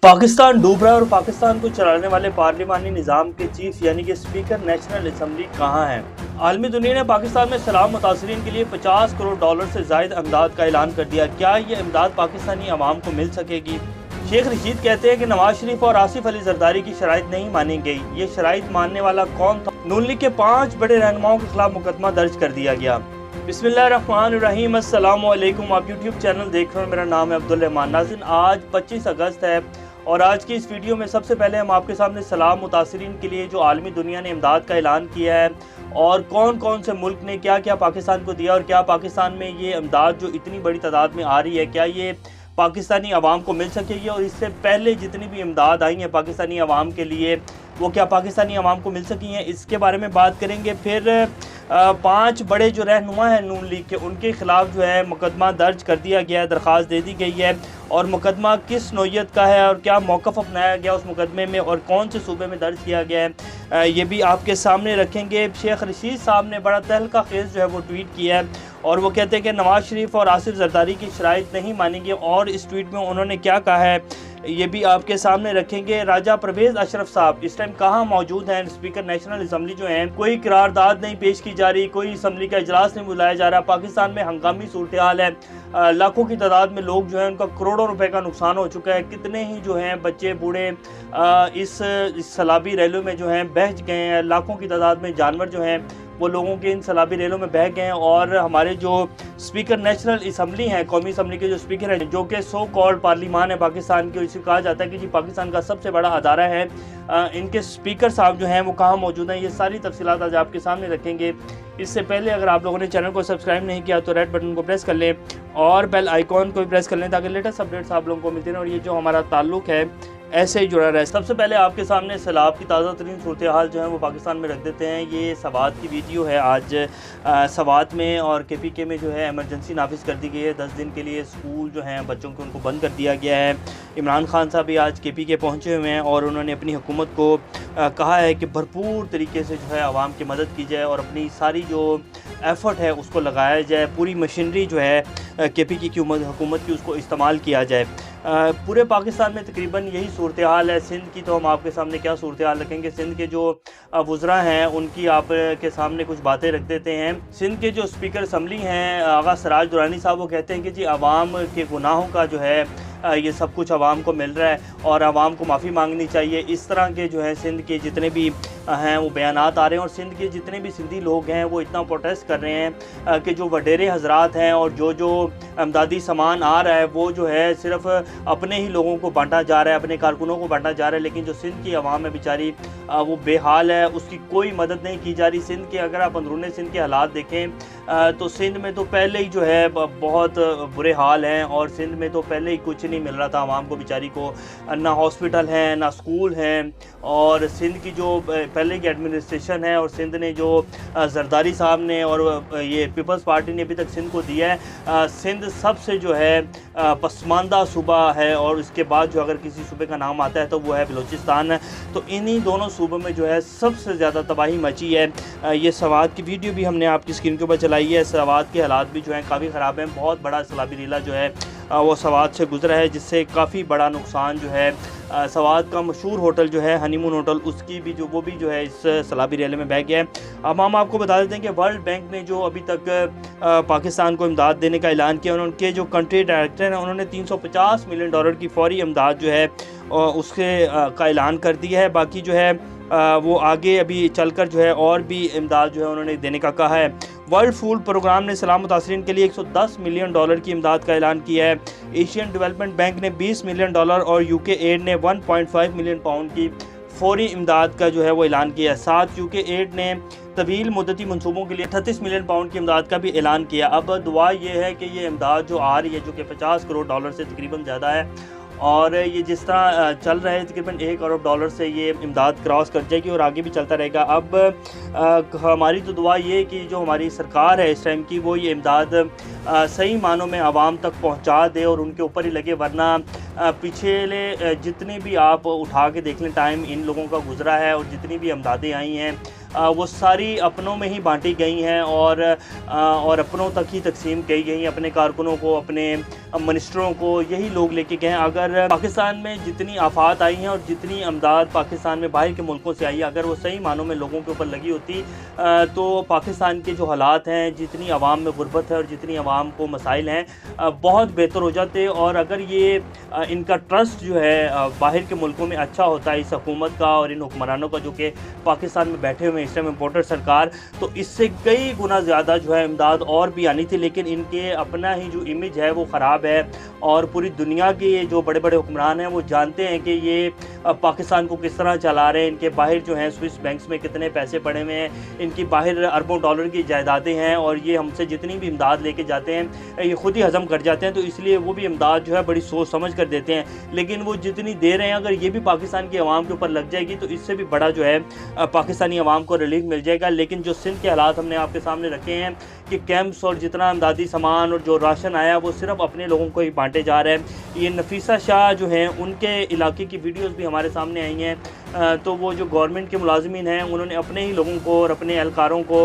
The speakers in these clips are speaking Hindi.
पाकिस्तान डूब रहा है और पाकिस्तान को चलाने वाले पार्लिमानी निज़ाम के चीफ यानी कि स्पीकर नेशनल असम्बली कहाँ हैं। आलमी दुनिया ने पाकिस्तान में सैलाब मुतासरीन के लिए 50 करोड़ डॉलर से ज़ायद इमदाद का ऐलान कर दिया। क्या ये इमदाद पाकिस्तानी अवाम को मिल सकेगी? शेख रशीद कहते हैं कि नवाज शरीफ और आसिफ अली जरदारी की शराइत नहीं मानी गई। ये शराइत मानने वाला कौन था? नून लीग के 5 बड़े रहनुमाओं के खिलाफ मुकदमा दर्ज कर दिया गया। बिस्मिल्लाहिर्रहमानिर्रहीम, अस्सलाम वालेकुम। आप यूट्यूब चैनल देख रहे हो, मेरा नाम है अब्दुल रहमान। नाज़रीन, आज 25 अगस्त है और आज की इस वीडियो में सबसे पहले हम आपके सामने सैलाब मुतासरीन के लिए जो आलमी दुनिया ने इमदाद का ऐलान किया है और कौन कौन से मुल्क ने क्या क्या पाकिस्तान को दिया और क्या पाकिस्तान में ये इमदाद जो इतनी बड़ी तादाद में आ रही है क्या ये पाकिस्तानी अवाम को मिल सकेगी, और इससे पहले जितनी भी इमदाद आई है पाकिस्तानी अवाम के लिए वो क्या पाकिस्तानी अवाम को मिल सकी हैं, इसके बारे में बात करेंगे। फिर 5 बड़े जो रहनुमा हैं नून लीग के, उनके खिलाफ जो है मुकदमा दर्ज कर दिया गया है, दरख्वास्त दे दी गई है, और मुकदमा किस नौइयत का है और क्या मौक़िफ़ अपनाया गया उस मुकदमे में और कौन से सूबे में दर्ज किया गया है, ये भी आपके सामने रखेंगे। शेख रशीद साहब ने बड़ा तहलका खेज़ जो है वो ट्वीट किया है और वो कहते हैं कि नवाज शरीफ और आसिफ जरदारी की शराइत नहीं मानेंगे, और इस ट्वीट में उन्होंने क्या कहा है ये भी आपके सामने रखेंगे। राजा परवेज़ अशरफ साहब इस टाइम कहाँ मौजूद हैं? स्पीकर नेशनल असम्बली जो हैं, कोई करारदाद नहीं पेश की जा रही, कोई असम्बली का इजलास नहीं बुलाया जा रहा। पाकिस्तान में हंगामी सूरत हाल है, लाखों की तादाद में लोग जो हैं उनका करोड़ों रुपए का नुकसान हो चुका है। कितने ही जो हैं बच्चे बूढ़े इस सैलाबी रैलों में जो हैं बह गए हैं। लाखों की तादाद में जानवर जो हैं वो लोगों के इन सैलाबी रेलों में बह गए हैं। और हमारे जो स्पीकर नेशनल असम्बली हैं, कौमी असम्बली के जो स्पीकर हैं, जो कि सो कॉल्ड पार्लिमान है पाकिस्तान की, इसे कहा जाता है कि जी पाकिस्तान का सबसे बड़ा अदारा है, इनके स्पीकर साहब जो हैं वो कहाँ मौजूद हैं, ये सारी तफसीलात आज आपके सामने रखेंगे। इससे पहले अगर आप लोगों ने चैनल को सब्सक्राइब नहीं किया तो रेड बटन को प्रेस कर लें और बेल आइकॉन को भी प्रेस कर लें ताकि लेटेस्ट अपडेट्स आप लोगों को मिलते रहें और ये जो हमारा ताल्लुक है ऐसे ही जुड़ा रहे। सबसे पहले आपके सामने सैलाब की ताज़ा तरीन सूरत हाल जो है वो पाकिस्तान में रख देते हैं। ये सवात की वीडियो है। आज सवात में और KPK में जो है एमरजेंसी नाफिज कर दी गई है। 10 दिन के लिए स्कूल जो हैं बच्चों के उनको बंद कर दिया गया है। इमरान खान साहब भी आज KPK पहुँचे हुए हैं और उन्होंने अपनी हुकूमत को कहा है कि भरपूर तरीके से जो है आवाम की मदद की जाए और अपनी सारी जो एफ़र्ट है उसको लगाया जाए, पूरी मशीनरी जो है KPK की हुकूमत की उसको इस्तेमाल किया जाए। पूरे पाकिस्तान में तकरीबन यही सूरत हाल है। सिंध की तो हम आपके सामने क्या सूरत हाल रखेंगे, सिंध के जो वज़रा हैं उनकी आप के सामने कुछ बातें रख देते हैं। सिंध के जो स्पीकर असम्बली हैं आगा सराज दुरानी साहब, वो कहते हैं कि जी आवाम के गुनाहों का जो है ये सब कुछ आवाम को मिल रहा है और आवाम को माफ़ी मांगनी चाहिए। इस तरह के जो है सिंध के जितने भी हैं वो बयानात आ रहे हैं और सिंध के जितने भी सिंधी लोग हैं वो इतना प्रोटेस्ट कर रहे हैं कि जो वडेरे हजरात हैं और जो इमदादी सामान आ रहा है वो जो है सिर्फ अपने ही लोगों को बांटा जा रहा है, अपने कारकुनों को बांटा जा रहा है, लेकिन जो सिंध की आवाम है बेचारी वो बेहाल है, उसकी कोई मदद नहीं की जा रही। सिंध के अगर आप अंदरूनी सिंध के हालात देखें तो सिंध में तो पहले ही जो है बहुत बुरे हाल हैं और सिंध में तो पहले ही कुछ नहीं मिल रहा था आवाम को बेचारी को, ना हॉस्पिटल हैं ना स्कूल हैं। और सिंध की जो पहले की एडमिनिस्ट्रेशन है और सिंध ने जो जरदारी साहब ने और ये पीपल्स पार्टी ने अभी तक सिंध को दिया है, सिंध सबसे जो है पसमानदा सूबा है और इसके बाद जो अगर किसी सूबे का नाम आता है तो वो है बलूचिस्तान। तो इन्हीं दोनों सूबों में जो है सबसे ज़्यादा तबाही मची है। ये सवात की वीडियो भी हमने आपकी स्क्रीन के ऊपर चलाई है। सवात के हालात भी जो हैं काफ़ी ख़राब हैं। बहुत बड़ा सैलाबी रेला जो है वो सवात से गुजरा है जिससे काफ़ी बड़ा नुकसान जो है सवात का मशहूर होटल जो है हनीमून होटल, उसकी भी जो वो भी जो है इस सैलाबी रेले में बह गया है। अब हम आपको बता देते हैं कि वर्ल्ड बैंक ने जो अभी तक पाकिस्तान को इमदाद देने का ऐलान किया, उनके जो कंट्री डायरेक्टर हैं उन्होंने $350 मिलियन की फ़ौरी इमदाद जो है उसके का ऐलान कर दिया है। बाकी जो है वो आगे अभी चलकर जो है और भी इमदाद जो है उन्होंने देने का कहा है। वर्ल्ड फूड प्रोग्राम ने सैलाब मुतासरीन के लिए $110 मिलियन की इमदाद का ऐलान किया है। एशियन डेवलपमेंट बैंक ने $20 मिलियन और UK एड ने 1.5 मिलियन पाउंड की फ़ौरी इमदाद का जो है वो ऐलान किया है। साथ UK एड ने तवील मुद्दती मनसूबों के लिए $38 मिलियन पाउंड की इमदाद का भी ऐलान किया। अब दुआ ये है कि ये इमदाद जो आ रही है जो कि $50 करोड़ से तकरीबन ज़्यादा है और ये जिस तरह चल रहा है तकरीबन $1 अरब से ये इमदाद क्रॉस कर जाएगी और आगे भी चलता रहेगा। अब हमारी तो दुआ ये कि जो हमारी सरकार है इस टाइम की वो ये इमदाद सही मानों में आवाम तक पहुंचा दे और उनके ऊपर ही लगे, वरना पिछले जितनी भी आप उठा के देख लें टाइम इन लोगों का गुजरा है और जितनी भी इमदादें आई हैं वो सारी अपनों में ही बांटी गई हैं और अपनों तक ही तकसीम की गई हैं। अपने कारकुनों को, अपने मिनिस्टरों को यही लोग लेके गए हैं। अगर पाकिस्तान में जितनी आफात आई हैं और जितनी अमदाद पाकिस्तान में बाहर के मुल्कों से आई है, अगर वो सही मानों में लोगों के ऊपर लगी होती तो पाकिस्तान के जो हालात हैं, जितनी आवाम में गुर्बत है और जितनी आवाम को मसाइल हैं, बहुत बेहतर हो जाते। और अगर ये इनका ट्रस्ट जो है बाहर के मुल्कों में अच्छा होता है इस हुकूमत का और इन हुक्मरानों का जो कि पाकिस्तान में बैठे हुए हैं इस टाइम इम्पोर्टर सरकार, तो इससे कई गुना ज़्यादा जो है इमदाद और भी आनी थी। लेकिन इनके अपना ही जो इमेज है वो ख़राब है और पूरी दुनिया के जो बड़े बड़े हुक्मरान हैं वो जानते हैं कि ये पाकिस्तान को किस तरह चला रहे हैं। इनके बाहर जो हैं स्विस बैंक्स में कितने पैसे पड़े हुए हैं, इनकी बाहर अरबों डॉलर की जायदादें हैं और ये हमसे जितनी भी इमदाद लेके जाते हैं ये खुद ही हज़म कर जाते हैं। तो इसलिए वो भी इमदाद जो है बड़ी सोच समझ कर देते हैं। लेकिन वो जितनी दे रहे हैं अगर ये भी पाकिस्तान की आवाम के ऊपर लग जाएगी तो इससे भी बड़ा जो है पाकिस्तानी आवाम को रिलीफ मिल जाएगा। लेकिन जो सिंध के हालात हमने आपके सामने रखे हैं कि कैंप्स और जितना इमदादी सामान और जो राशन आया वो सिर्फ अपने लोगों को ही बांटे जा रहे हैं। ये नफीसा शाह जो हैं उनके इलाके की वीडियोस भी हमारे सामने आई हैं। तो वो जो गवर्नमेंट के मुलाजिमीन हैं उन्होंने अपने ही लोगों को और अपने एहलकारों को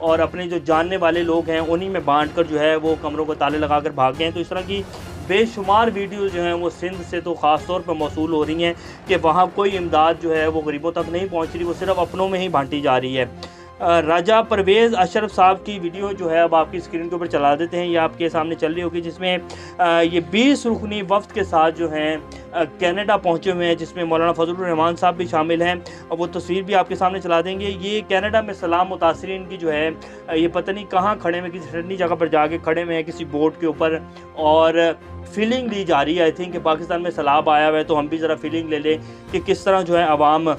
और अपने जो जानने वाले लोग हैं उन्हीं में बांट कर जो है वो कमरों को ताले लगा कर भाग गए हैं। तो इस तरह की बेशुमार वीडियो जो हैं वो सिंध से तो ख़ास तौर पर मौसूल हो रही हैं कि वहाँ कोई इमदाद जो है वो गरीबों तक नहीं पहुँच रही, वो सिर्फ अपनों में ही बांटी जा रही है। राजा परवेज़ अशरफ साहब की वीडियो जो है अब आपकी स्क्रीन के ऊपर चला देते हैं, ये आपके सामने चल रही होगी, जिसमें ये 20 रुकनी वफ़द के साथ जो हैं कनाडा पहुंचे हुए हैं, जिसमें मौलाना फजलुर रहमान साहब भी शामिल हैं। और वो तस्वीर भी आपके सामने चला देंगे। ये कनाडा में सलाम मुतासरीन की जो है ये पता नहीं कहाँ खड़े में, किसी ठंडी जगह पर जाके खड़े हुए हैं किसी बोट के ऊपर और फीलिंग ली जा रही है। आई थिंक कि पाकिस्तान में सैलाब आया हुआ है तो हम भी ज़रा फीलिंग ले लें कि किस तरह जो है आवाम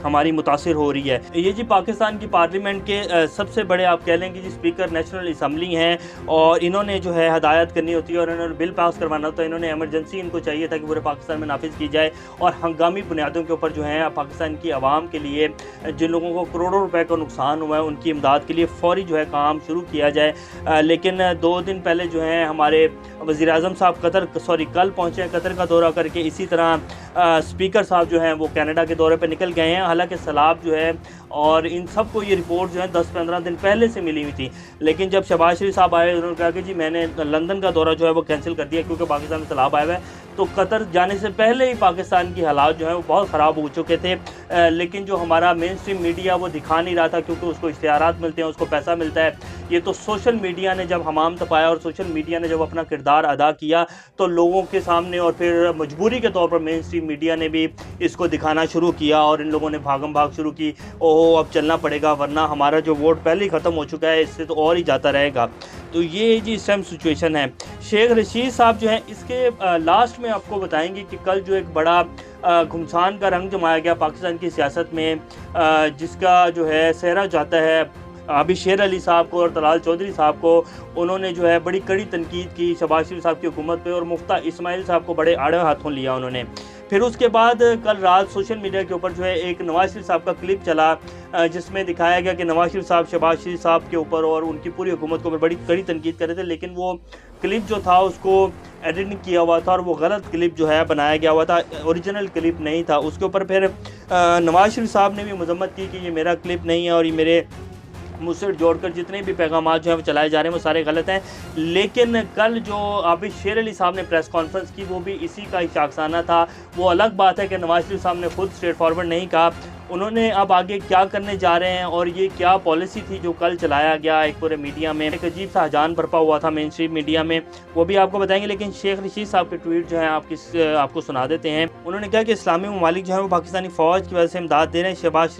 हमारी मुतासिर हो रही है। ये जी पाकिस्तान की पार्लियामेंट के सबसे बड़े आप कह लें कि जी स्पीकर नेशनल असम्बली हैं और इन्होंने जो है हदायत करनी होती है और इन्होंने बिल पास करवाना होता है। इन्होंने एमरजेंसी इनको चाहिए था कि पूरे पाकिस्तान में नाफिज की जाए और हंगामी बुनियादों के ऊपर जो है पाकिस्तान की आवाम के लिए जिन लोगों को करोड़ों रुपए का नुकसान हुआ है उनकी इमदाद के लिए फ़ौरी जो है काम शुरू किया जाए। लेकिन 2 दिन पहले जो है हमारे वज़ीर आज़म साहब कल पहुँचे हैं कतर का दौरा करके। इसी तरह स्पीकर साहब जो हैं वो कनाडा के दौरे पर निकल गए हैं। हालांकि सैलाब जो है और इन सब को ये रिपोर्ट जो है 10-15 दिन पहले से मिली हुई थी। लेकिन जब शहबाज शरीफ साहब आए उन्होंने कहा कि जी मैंने लंदन का दौरा जो है वो कैंसिल कर दिया क्योंकि पाकिस्तान में सैलाब आया हुआ है। तो कतर जाने से पहले ही पाकिस्तान की हालात जो है वो बहुत ख़राब हो चुके थे। लेकिन जो हमारा मेन स्ट्रीम मीडिया वो दिखा नहीं रहा था क्योंकि उसको इश्तिहारात मिलते हैं, उसको पैसा मिलता है। ये तो सोशल मीडिया ने जब हमाम तपाया और सोशल मीडिया ने जब अपना किरदार अदा किया तो लोगों के सामने और फिर मजबूरी के तौर पर मेन स्ट्रीम मीडिया ने भी इसको दिखाना शुरू किया और इन लोगों ने भागम भाग शुरू की। ओहो अब चलना पड़ेगा वरना हमारा जो वोट पहले ही ख़त्म हो चुका है, इससे तो और ही जाता रहेगा। तो ये जी सेम सिचुएशन है। शेख रशीद साहब जो हैं इसके लास्ट में आपको बताएंगे कि कल जो एक बड़ा घुमसान का रंग जमाया गया पाकिस्तान की सियासत में, जिसका जो है सेहरा जाता है अभी शेर अली साहब को और तलाल चौधरी साहब को। उन्होंने जो है बड़ी कड़ी तनकीद की शहबाज शरीफ साहब की हुकूमत पे और मुफ्ता इस्माइल साहब को बड़े आड़े हाथों लिया उन्होंने। फिर उसके बाद कल रात सोशल मीडिया के ऊपर जो है एक नवाज शरीफ साहब का क्लिप चला जिसमें दिखाया गया कि नवाज शरीफ साहब शहबाज शरीफ साहब के ऊपर और उनकी पूरी हुकूमत को बड़ी कड़ी तनकीद कर रहे थे। लेकिन वो क्लिप जो था उसको एडिट नहीं किया हुआ था और वो गलत क्लिप जो है बनाया गया हुआ था, ओरिजिनल क्लिप नहीं था। उसके ऊपर फिर नवाज शरीफ साहब ने भी मजम्मत की कि ये मेरा क्लिप नहीं है और ये मेरे मुझसे जोड़कर जितने भी पैगाम जो हैं वो चलाए जा रहे हैं वो सारे गलत हैं। लेकिन कल जो अभी शेर अली साहब ने प्रेस कॉन्फ्रेंस की वो भी इसी का ही शाखसाना था। वो अलग बात है कि नवाज शरीफ साहब ने खुद स्ट्रेट फॉरवर्ड नहीं कहा उन्होंने अब आगे क्या करने जा रहे हैं और ये क्या पॉलिसी थी जो कल चलाया गया एक पूरे मीडिया में। एक अजीब सा हजान बरपा हुआ था मेन स्ट्रीम मीडिया में, वो भी आपको बताएंगे। लेकिन शेख रशीद साहब के ट्वीट जो है आपको सुना देते हैं। उन्होंने कहा कि इस्लामी ममालिक जो है वो पाकिस्तानी फ़ौज की वजह से इमदाद दे रहे हैं। शहबाज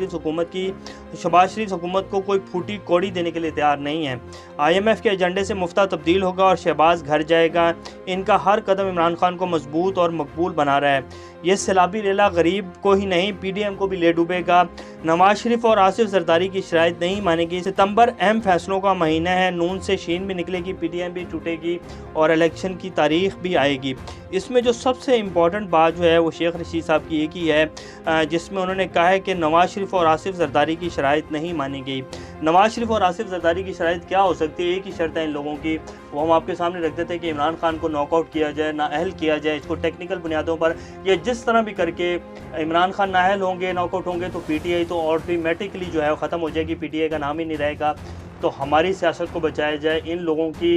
शरीफ हुकूमत को कोई फूटी कौड़ी देने के लिए तैयार नहीं है। IMF के एजेंडे से मुफ्ता तब्दील होगा और शहबाज घर जाएगा। इनका हर कदम इमरान खान को मजबूत और मकबूल बना रहा है। ये सैलाबी रेला गरीब को ही नहीं PDM को भी ले डूबेगा। नवाज शरीफ और आसिफ जरदारी की शराइत नहीं मानेगी। सितंबर अहम फैसलों का महीना है। नून से शीन भी निकलेगी, PDM भी टूटेगी और इलेक्शन की तारीख भी आएगी। इसमें जो सबसे इम्पॉर्टेंट बात जो है वो शेख रशीद साहब की एक ही है जिसमें उन्होंने कहा है कि नवाज शरीफ और आसिफ जरदारी की शराइत नहीं मानी गई। नवाज शरीफ और आसिफ जरदारी की शराइत क्या हो सकती है? एक ही शर्त है इन लोगों की, वो हम आपके सामने रख देते हैं कि इमरान खान को नॉकआउट किया जाए, नाअहल किया जाए, इसको टेक्निकल बुनियादों पर या जिस तरह भी करके इमरान खान नाअहल होंगे, नॉकआउट होंगे तो पीटीआई तो ऑटोमेटिकली जो है वो ख़त्म हो जाएगी, पीटीआई का नाम ही नहीं रहेगा। तो हमारी सियासत को बचाया जाए। इन लोगों की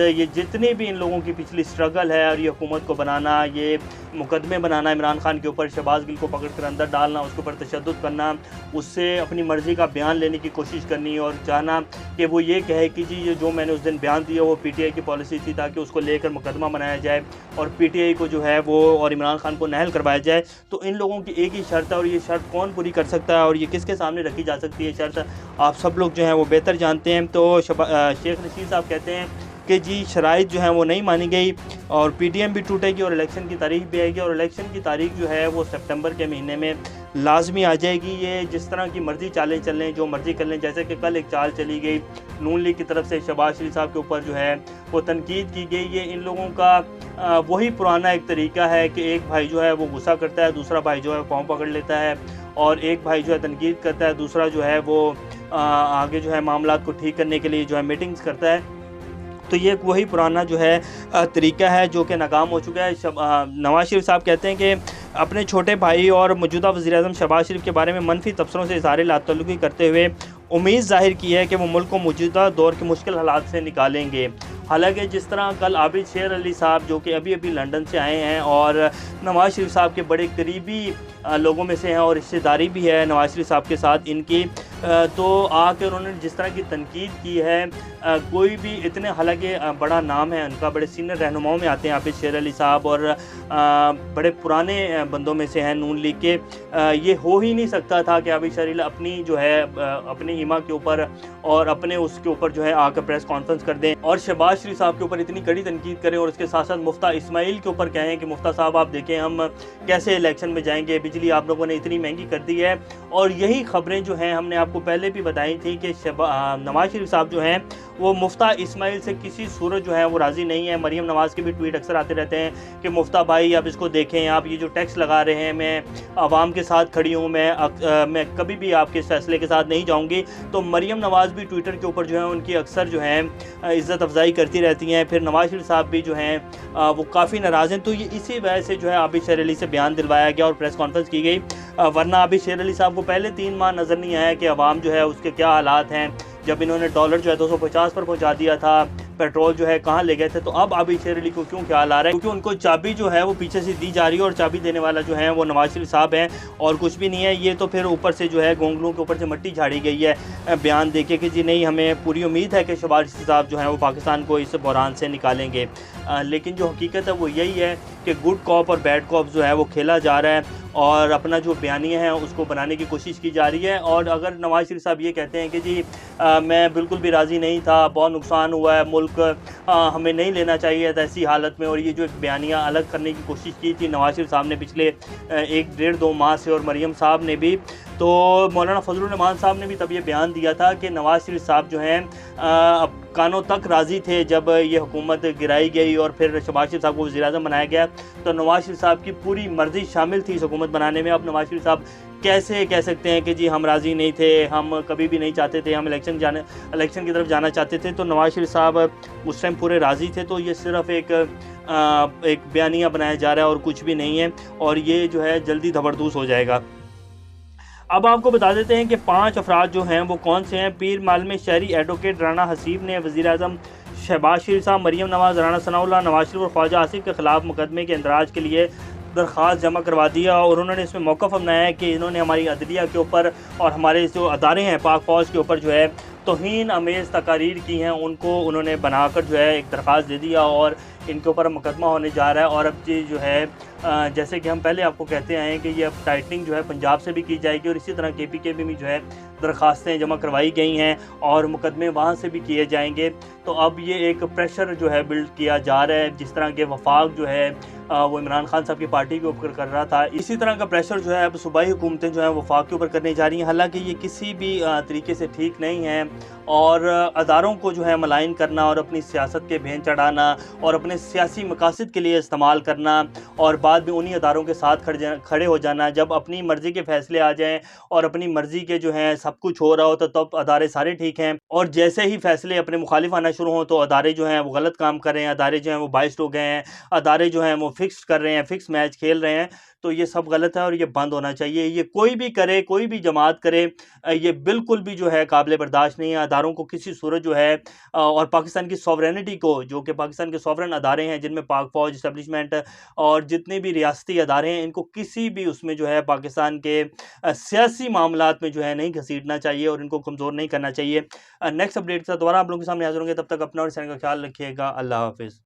ये जितनी भी इन लोगों की पिछली स्ट्रगल है और ये हुकूमत को बनाना, ये मुकदमे बनाना इमरान खान के ऊपर, शहबाज गिल को पकड़ कर अंदर डालना, उसके ऊपर तशद्दुद करना, उससे अपनी मर्ज़ी का बयान लेने की कोशिश करनी और चाहना कि वो ये कहे कि जी ये जो मैंने उस दिन बयान दिया वो पीटीआई की पॉलिसी थी, ताकि उसको लेकर मुकदमा बनाया जाए और पीटीआई को जो है वो और इमरान खान को नाअहल करवाया जाए। तो इन लोगों की एक ही शर्त है और ये शर्त कौन पूरी कर सकता है और ये किसके सामने रखी जा सकती है शर्त, आप सब लोग जो हैं वो बेहतर जानते हैं। तो शेख रशीद साहब कहते हैं कि जी शराइत जो है वो नहीं मानी गई और पीटीएम भी टूटेगी और इलेक्शन की तारीख भी आएगी और इलेक्शन की तारीख जो है वो सितंबर के महीने में लाजमी आ जाएगी। ये जिस तरह की मर्ज़ी चालें चलें, जो मर्ज़ी कर लें, जैसे कि कल एक चाल चली गई नून लीग की तरफ से शहबाज शरीफ साहब के ऊपर जो है वो तनकीद की गई। ये इन लोगों का वही पुराना एक तरीका है कि एक भाई जो है वो गुस्सा करता है, दूसरा भाई जो है पाँव पकड़ लेता है और एक भाई जो है तनकीद करता है, दूसरा जो है वो आगे जो है मामलात को ठीक करने के लिए जो है मीटिंग्स करता है। तो ये वही पुराना जो है तरीका है जो कि नाकाम हो चुका है। नवाज शरीफ साहब कहते हैं कि अपने छोटे भाई और मौजूदा वज़ीर-ए-आज़म शहबाज शरीफ के बारे में मनफी तबसरों से इज़हार लातल्लुकी करते हुए उम्मीद ज़ाहिर की है कि वो मुल्क को मौजूदा दौर के मुश्किल हालात से निकालेंगे। हालांकि जिस तरह कल आबिद शेर अली साहब जो कि अभी अभी लंदन से आए हैं और नवाज शरीफ साहब के बड़े करीबी लोगों में से हैं और रिश्तेदारी भी है नवाज शरीफ साहब के साथ इनकी, तो आके उन्होंने जिस तरह की तनकीद की है, कोई भी इतने, हालांकि बड़ा नाम है उनका, बड़े सीनियर रहनुमाओं में आते हैं आबिद शेर अली साहब और बड़े पुराने बंदों में से हैं नून लीग के, ये हो ही नहीं सकता था कि आबिद शेर अली अपनी जो है अपनी ईमा के ऊपर और अपने उसके ऊपर जो है आकर प्रेस कॉन्फ्रेंस कर दें और शहबाज शरीफ साहब के ऊपर इतनी कड़ी तनकीद करें और उसके साथ साथ मुफ्ता इस्माइल के ऊपर कहें कि मुफ्ता साहब आप देखें हम कैसे इलेक्शन में जाएंगे, बिजली आप लोगों ने इतनी महंगी कर दी है। और यही खबरें जो हैं हमने आपको पहले भी बताई थी कि नवाज शरीफ साहब जो हैं वो मुफ्ता इस्माइल से किसी सूरत जो है वो राज़ी नहीं है। मरीम नवाज़ के भी ट्वीट अक्सर आते रहते हैं कि मुफ्ता भाई आप इसको देखें, आप ये जो टैक्स लगा रहे हैं, मैं आवाम के साथ खड़ी हूँ, मैं कभी भी आपके इस फैसले के साथ नहीं जाऊँगी। तो मरीम नवाज़ भी ट्विटर के ऊपर जो है उनकी अक्सर जो है इज़्ज़त अफजाई करती रहती हैं। फिर नवाज शरीफ साहब भी जो हैं वो काफ़ी नाराज़ हैं। तो ये इसी वजह से जो है आबिद शेर अली से बयान दिलवाया गया और प्रेस कॉन्फ्रेंस की गई, वरना आबिद शेर अली साहब को पहले 3 माह नज़र नहीं आया कि अवाम जो है उसके क्या हालात हैं। जब इन्होंने डॉलर जो है 250 पर पहुंचा दिया था, पेट्रोल जो है कहाँ ले गए थे, तो अब आबिद शेर अली को क्यों ख्याल आ रहा है? क्योंकि उनको चाबी जो है वो पीछे से दी जा रही है और चाबी देने वाला जो है वो नवाज शरीफ साहब हैं और कुछ भी नहीं है। ये तो फिर ऊपर से जो है गोंगलू के ऊपर से मिट्टी झाड़ी गई है बयान देके कि जी नहीं, हमें पूरी उम्मीद है कि शहबाज शरीफ साहब जो है वो पाकिस्तान को इस बहरान से निकालेंगे। लेकिन जो हकीकत है वो यही है कि गुड कॉप और बैड कॉप जो है वो खेला जा रहा है और अपना जो बयानिया है उसको बनाने की कोशिश की जा रही है। और अगर नवाज शरीफ साहब ये कहते हैं कि जी मैं बिल्कुल भी राज़ी नहीं था, बहुत नुकसान हुआ है, मुल्क हमें नहीं लेना चाहिए था ऐसी हालत में, और ये जो एक बयानिया अलग करने की कोशिश की थी नवाज शरीफ साहब ने पिछले 1-1.5-2 माह से और मरीम साहब ने भी, तो मौलाना फजलुर रहमान साहब ने भी तब ये बयान दिया था कि नवाज शरीफ साहब जो हैं कानों तक राज़ी थे जब ये हुकूमत गिराई गई और फिर शहबाज शरीफ साहब को वज़ीर-ए-आज़म बनाया गया। तो नवाज शरीफ साहब की पूरी मर्ज़ी शामिल थी इस हुकूमत बनाने में। अब नवाज शरीफ साहब कैसे कह सकते हैं कि जी हम राज़ी नहीं थे, हम कभी भी नहीं चाहते थे, हम इलेक्शन की तरफ जाना चाहते थे। तो नवाज शरीफ साहब उस टाइम पूरे राज़ी थे। तो ये सिर्फ़ एक बयानिया बनाया जा रहा है और कुछ भी नहीं है, और ये जो है जल्दी ज़बरदस्त हो जाएगा। अब आपको बता देते हैं कि 5 अफराद जो हैं वो कौन से हैं। पीर मालम शहरी एडवोकेट राना हसीब ने वज़ीर-ए-आज़म शहबाज शरीफ साहब, मरीम नवाज़, राना सनाउल्लाह, नवाज शरीफ और ख्वाजा आसिफ के ख़िलाफ़ मुकदमे के इंदराज के लिए दरख्वास्त जमा करवा दिया और उन्होंने इसमें मौक़िफ़ अपनाया है कि इन्होंने हमारी अदलिया के ऊपर और हमारे जो अदारे हैं पाक फ़ौज के ऊपर जो है तौहीन अमेज़ तकारीर की हैं, उनको उन्होंने बनाकर जो है एक दरख्वास्त दे दिया और इनके ऊपर मुकदमा होने जा रहा है। और अब ये जो है जैसे कि हम पहले आपको कहते आए हैं कि ये अब टाइटनिंग जो है पंजाब से भी की जाएगी और इसी तरह KPK में भी जो है दरख्वास्तें जमा करवाई गई हैं और मुकदमे वहाँ से भी किए जाएंगे। तो अब ये एक प्रेशर जो है बिल्ड किया जा रहा है, जिस तरह के वफाक जो है वो इमरान खान साहब की पार्टी के ऊपर कर रहा था, इसी तरह का प्रेशर जो है अब सूबाई हुकूमतें जो है वफाक के ऊपर करने जा रही हैं। हालांकि ये किसी भी तरीके से ठीक नहीं है और अदारों को जो है मलाइन करना और अपनी सियासत के भें चढ़ाना और अपने अपने सियासी मकासद के लिए इस्तेमाल करना और बाद में उन्हीं अदारों के साथ खड़े हो जाना। जब अपनी मर्ज़ी के फ़ैसले आ जाएँ और अपनी मर्ज़ी के जो हैं सब कुछ हो रहा हो तो तब अदारे सारे ठीक हैं, और जैसे ही फ़ैसले अपने मुखालिफ आना शुरू हों तो अदारे जो हैं वो गलत काम कर रहे हैं, अदारे जो हैं वो बाइस्ड हो गए हैं, अदारे जो हैं वो फ़िक्स्ड कर रहे हैं, फ़िक्स मैच खेल रहे हैं। तो ये सब गलत है और ये बंद होना चाहिए। ये कोई भी करे, कोई भी जमात करे, ये बिल्कुल भी जो है काबिल बर्दाश्त नहीं है। अदारों को किसी सूरत जो है और पाकिस्तान की सॉवरेनिटी को, जो कि पाकिस्तान के सॉवरेन अदारे हैं जिनमें पाक फ़ौज, एस्टेब्लिशमेंट और जितने भी रियासती अदारे हैं, इनको किसी भी उसमें जो है पाकिस्तान के सियासी मामलात में जो है नहीं घसीटना चाहिए और इनको कमज़ोर नहीं करना चाहिए। नेक्स्ट अपडेट के साथ दोबारा आप लोगों के सामने हाज़िर होंगे। तब तक अपना और इस चैनल का ख्याल रखिएगा। अल्लाह हाफ़िज़।